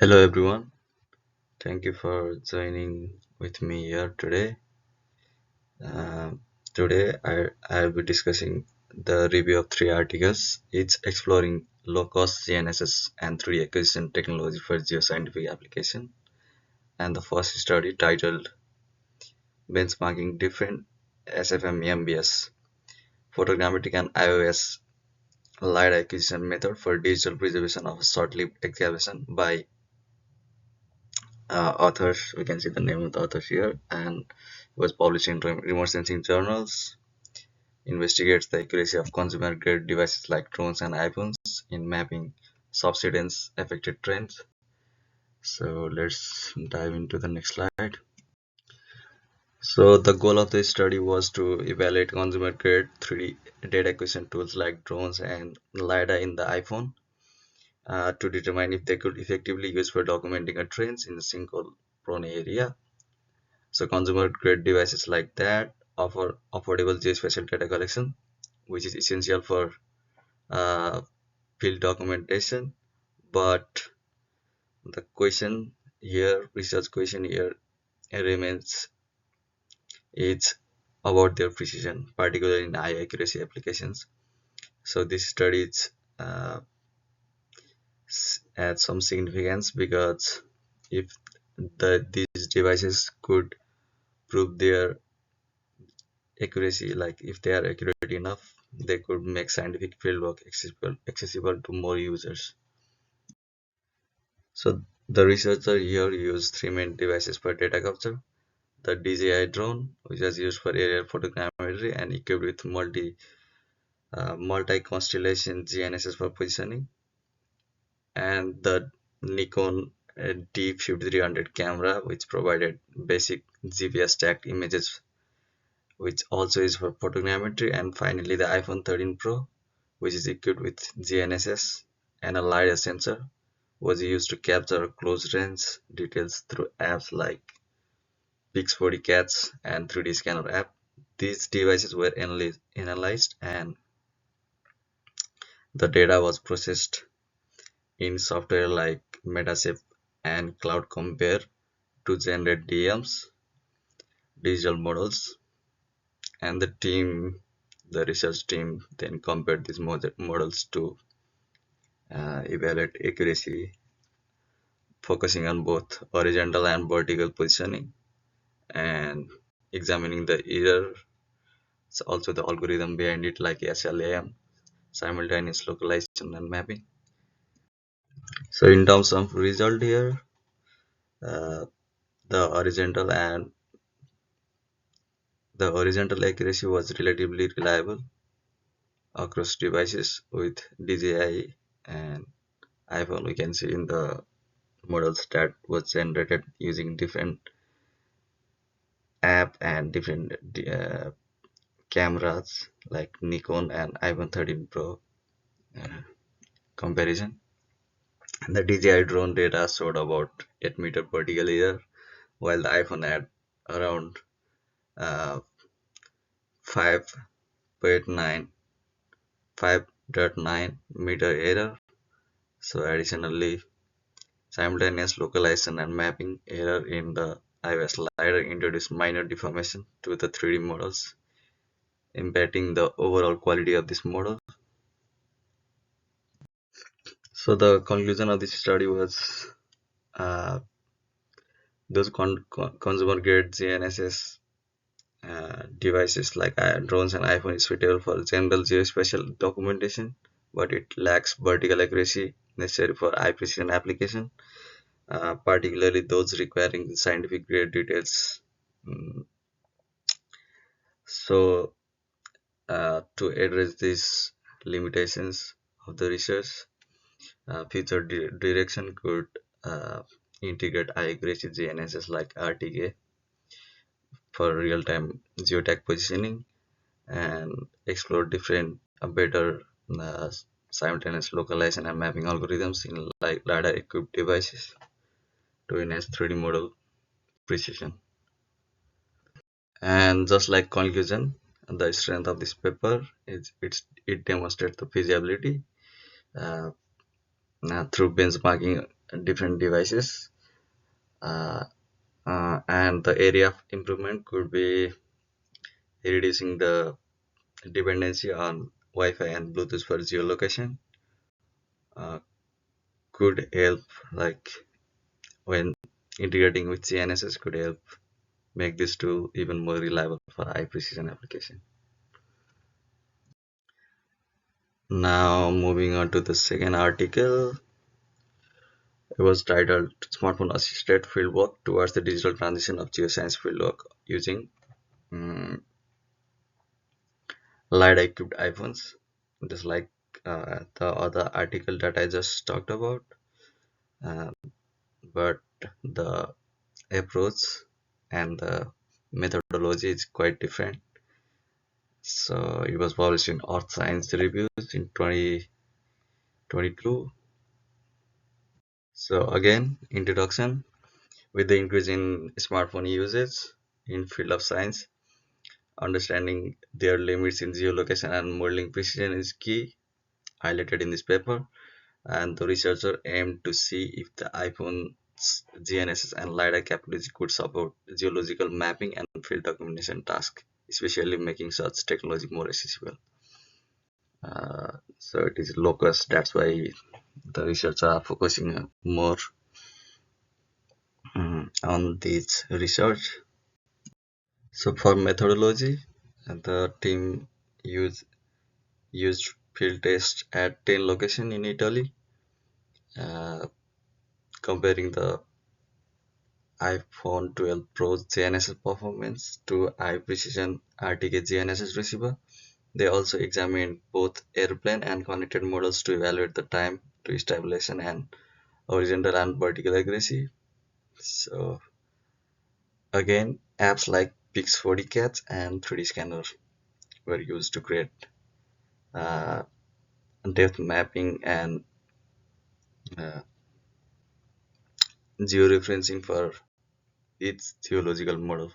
Hello everyone, thank you for joining with me here today. Um I'll be discussing the review of three articles, each exploring low-cost GNSS and 3D acquisition technology for geoscientific application. And the first study titled Benchmarking Different SFM MBS Photogrammetric and IOS Light Acquisition Method for Digital Preservation of Short-Lived Excavation by authors. We can see the name of the authors here, and it was published in remote sensing journals. Investigates the accuracy of consumer grade devices like drones and iPhones in mapping subsidence affected trends. So let's dive into the next slide. So the goal of the study was to evaluate consumer grade 3D data acquisition tools like drones and LiDAR in the iPhone to determine if they could effectively use for documenting a trends in a single prone area. So consumer grade devices like that offer affordable geospatial data collection, which is essential for uh, field documentation. But the question here, research question here remains is about their precision, particularly in high accuracy applications. So this studies uh, adds some significance because if these devices could prove their accuracy, like if they are accurate enough, they could make scientific fieldwork accessible to more users. So the researcher here used three main devices for data capture: the DJI drone, which is used for aerial photogrammetry and equipped with multi-constellation GNSS for positioning, and the Nikon D5300 camera, which provided basic GPS tagged images, which also is for photogrammetry, and finally the iPhone 13 Pro, which is equipped with GNSS and a LiDAR sensor, was used to capture close range details through apps like Pix4D and 3D Scanner app. These devices were analyzed and the data was processed in software like Metashape and Cloud Compare to generate DMs, digital models, and the research team then compared these models to evaluate accuracy, focusing on both horizontal and vertical positioning and examining the error. So also the algorithm behind it like SLAM, simultaneous localization and mapping. So in terms of result here, uh, the horizontal and the horizontal accuracy was relatively reliable across devices with DJI and iPhone. We can see in the models that was generated using different app and different cameras like Nikon and iPhone 13 Pro uh, comparison. And the DJI drone data showed about 8-meter vertical error, while the iPhone had around uh, 5.9 5.9 meter error. So additionally, simultaneous localization and mapping error in the iOS LiDAR introduced minor deformation to the 3D models, impacting the overall quality of this model. So the conclusion of this study was uh, those consumer grade GNSS devices like drones and iPhone is suitable for general geospatial documentation, but it lacks vertical accuracy necessary for high precision application, particularly those requiring scientific grade details. Mm, So, to address these limitations of the research, future direction could integrate high accuracy GNSS like RTK for real-time geotag positioning and explore different better uh, simultaneous localization and mapping algorithms in like LiDAR equipped devices to enhance 3D model precision. And just like conclusion, the strength of this paper is it demonstrates the feasibility uh, through benchmarking different devices. Uh, and the area of improvement could be reducing the dependency on Wi-Fi and Bluetooth for geolocation. Uh, could help, like when integrating with GNSS, could help make this tool even more reliable for high precision application. Now moving on to the second article, it was titled "Smartphone Assisted Fieldwork Towards the Digital Transition of Geoscience Fieldwork Using um, LiDAR-equipped iPhones." Just like the other article that I just talked about, uh, but the approach and the methodology is quite different. So it was published in Earth Science Reviews in 2022. So again, introduction. With the increase in smartphone usage in field of science, understanding their limits in geolocation and modeling precision is key, highlighted in this paper. And the researcher aimed to see if the iPhone's GNSS and LiDAR capability could support geological mapping and field documentation tasks, especially making such technology more accessible. So it is locus. That's why the researchers are focusing more on this research. So for methodology, the team used used field tests at 10 locations in Italy, uh, comparing the iPhone 12 Pro's GNSS performance to high precision RTK GNSS receiver. They also examined both airplane and connected models to evaluate the time to stabilization and horizontal and vertical accuracy. So again, apps like Pix4D and 3D Scanner were used to create uh, depth mapping and uh, georeferencing for each geological model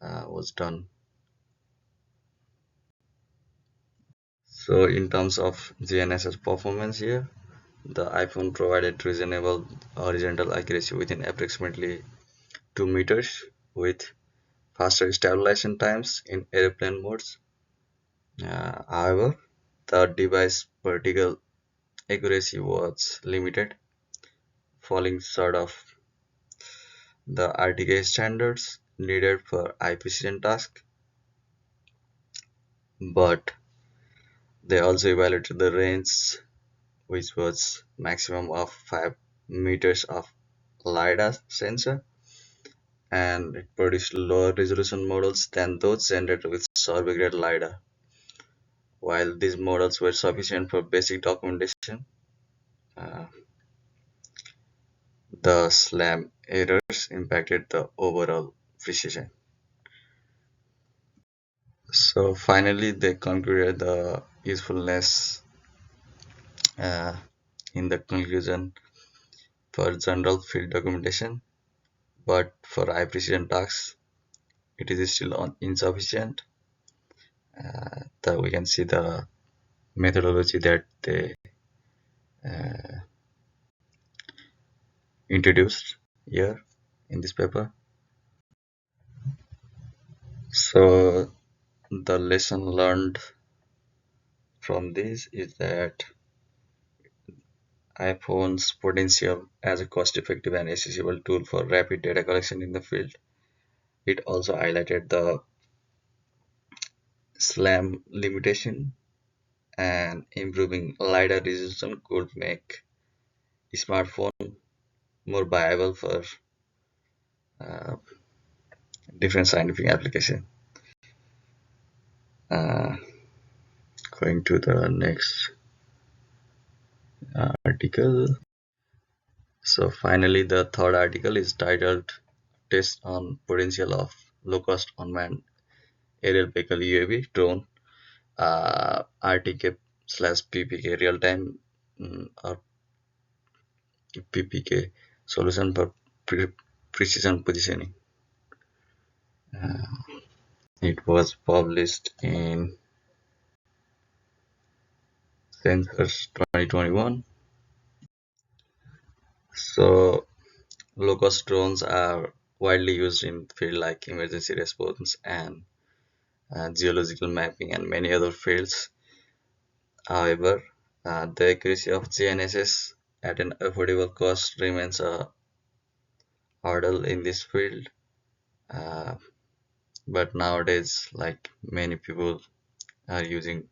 was done. So in terms of GNSS performance here, the iPhone provided reasonable horizontal accuracy within approximately 2 meters with faster stabilization times in airplane modes. However, the device vertical accuracy was limited, falling short of the RTK standards needed for high precision tasks. But they also evaluated the range, which was maximum of 5 meters of LiDAR sensor, and it produced lower resolution models than those generated with sorbet LiDAR. While these models were sufficient for basic documentation, uh, the SLAM errors impacted the overall precision. So finally, they concluded the usefulness uh, in the conclusion for general field documentation, but for high precision tasks, it is still insufficient. We can see the methodology that they uh, introduced here in this paper. So the lesson learned from this is that iPhone's potential as a cost-effective and accessible tool for rapid data collection in the field. It also highlighted the SLAM limitation, and improving LiDAR resolution could make smartphone more viable for uh, different scientific application. Uh, Going to the next article. So finally, the third article is titled "Test on Potential of Low-Cost Unmanned Aerial Vehicle UAV Drone RTK/PPK Real-Time or PPK Solution for Precision Positioning." It was published in Sensors 2021. So low-cost drones are widely used in fields like emergency response and geological mapping and many other fields. However, the accuracy of GNSS at an affordable cost remains a hurdle in this field. Uh, but nowadays, like many people are using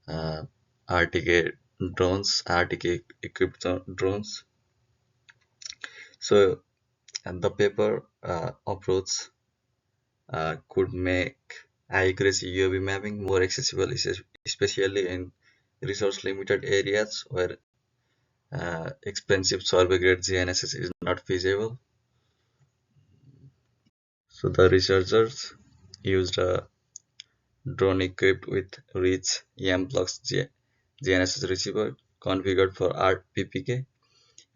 uh, RTK RTK equipped drones. So, and the paper approach could make high accuracy UAV mapping more accessible, especially in resource limited areas where expensive survey grade GNSS is not feasible. So the researchers used a drone equipped with rich YAMPLUX GNSS receiver configured for RPPK,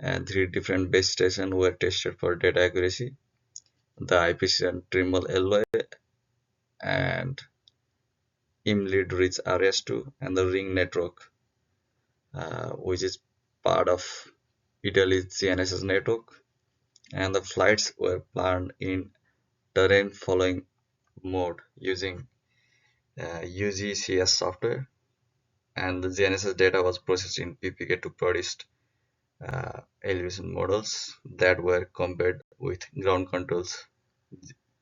and three different base stations were tested for data accuracy: the IPC Trimble Alloy and IMLEAD Rich RS2 and the Ring network, which is part of Italy's GNSS network. And the flights were planned in terrain following mode using UGCS software, and the GNSS data was processed in PPK to produce elevation models that were compared with ground controls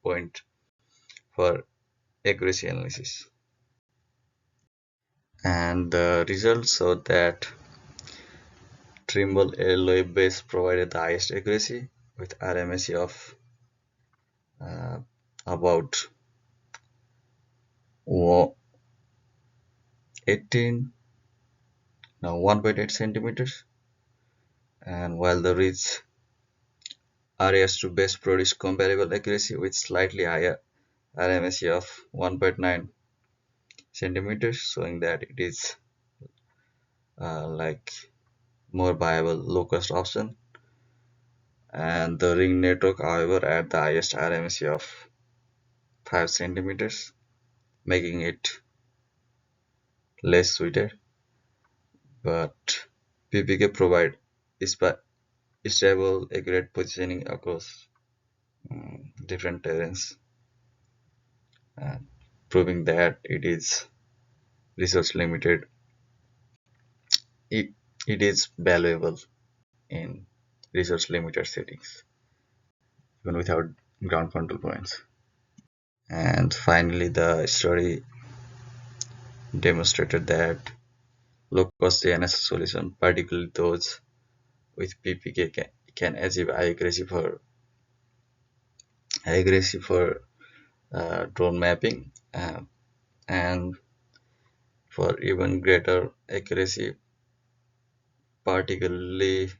point for accuracy analysis. And the results showed that Trimble alloy base provided the highest accuracy with RMSE of uh, about 18 now 1.8 centimeters, and while the Ridge RAS2 base produced comparable accuracy with slightly higher RMSE of 1.9 centimeters, showing that it is like more viable low cost option. And the Ring network, however, at the highest RMSE of 5 centimeters, making it less suited. But PPK provide stable, accurate positioning across different terrains, and proving that it is resource limited. It, it is valuable in resource limited settings, even without ground control points. And finally, the study demonstrated that low-cost GNSS solutions, particularly those with PPK, can achieve high accuracy for drone mapping, and for even greater accuracy, particularly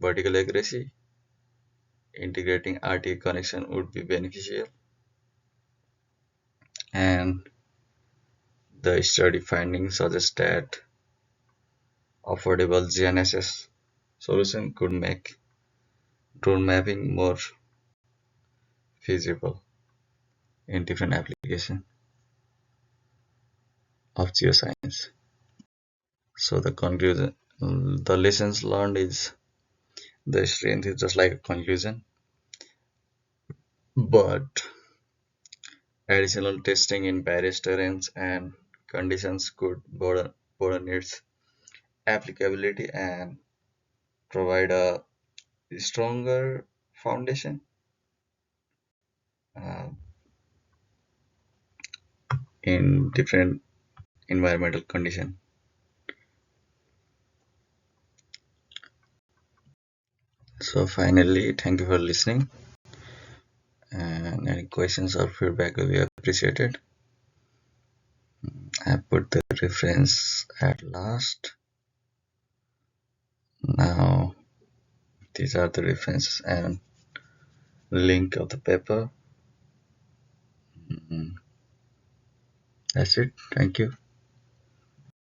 vertical accuracy. Integrating RTA connection would be beneficial. And the study findings suggest that affordable GNSS solution could make drone mapping more feasible in different applications of geoscience. So the conclusion, the lessons learned is the strength is just like a conclusion, but additional testing in various terrains and conditions could broaden its applicability and provide a stronger foundation uh, in different environmental conditions. So finally, thank you for listening, and any questions or feedback will be appreciated. I put the reference at last. Now these are the references and link of the paper. That's it. Thank you.